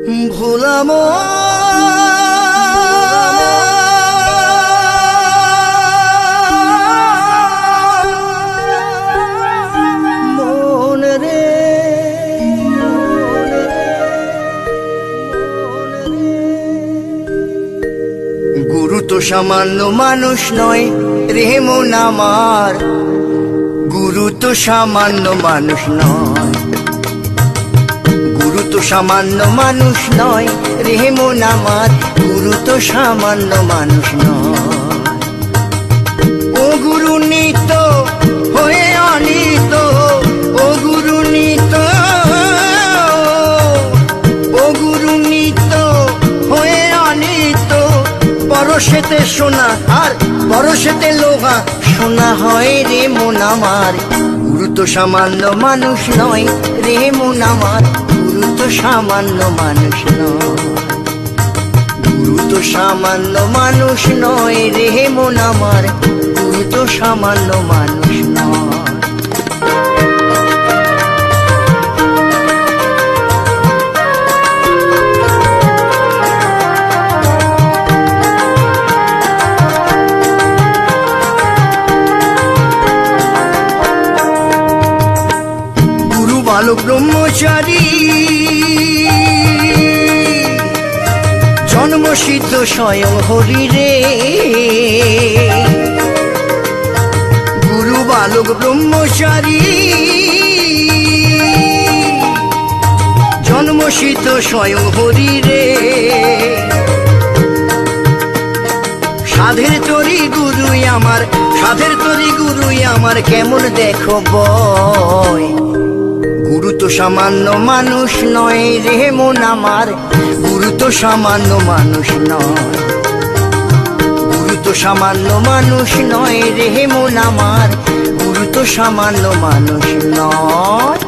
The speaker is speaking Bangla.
ভোলাম মন রে গুরু তো সামান্য মানুষ নয় রে মন আমার, গুরু তো সামান্য মানুষ নয়, গুরু তো সামান্য মানুষ নয় রে মন আমার, গুরু তো সামান্য মানুষ নয়। ও গুরু নিত হয়ে অনিত, ও গুরু নিত, ও গুরু নিত হয়ে অনিত, পরশেতে সোনা আর পরশেতে লোহা সোনা হয় রে মন আমার। গুরু তো সামান্য মানুষ নয় রে মন আমার, গুরু তো সামান্য মানুষ নয়, গুরু তো সামান্য মানুষ নয় রে মন আমার, গুরু তো সামান্য মানুষ নয়। বালক ব্রহ্মচারী জন্মসিদ্ধ স্বয়ং হরি রে, গুরু বালক ব্রহ্মচারী জন্মসিদ্ধ স্বয়ং হরি রে। সাধের তরি গুরুই আমার, সাধের তরি গুরুই আমার, কেমন দেখো বয়। গুরু তো সামান্য মানুষ নয় রে মন আমার, গুরু তো সামান্য মানুষ নয়, গুরু তো সামান্য মানুষ নয় রে মন আমার, গুরু তো সামান্য মানুষ নয়।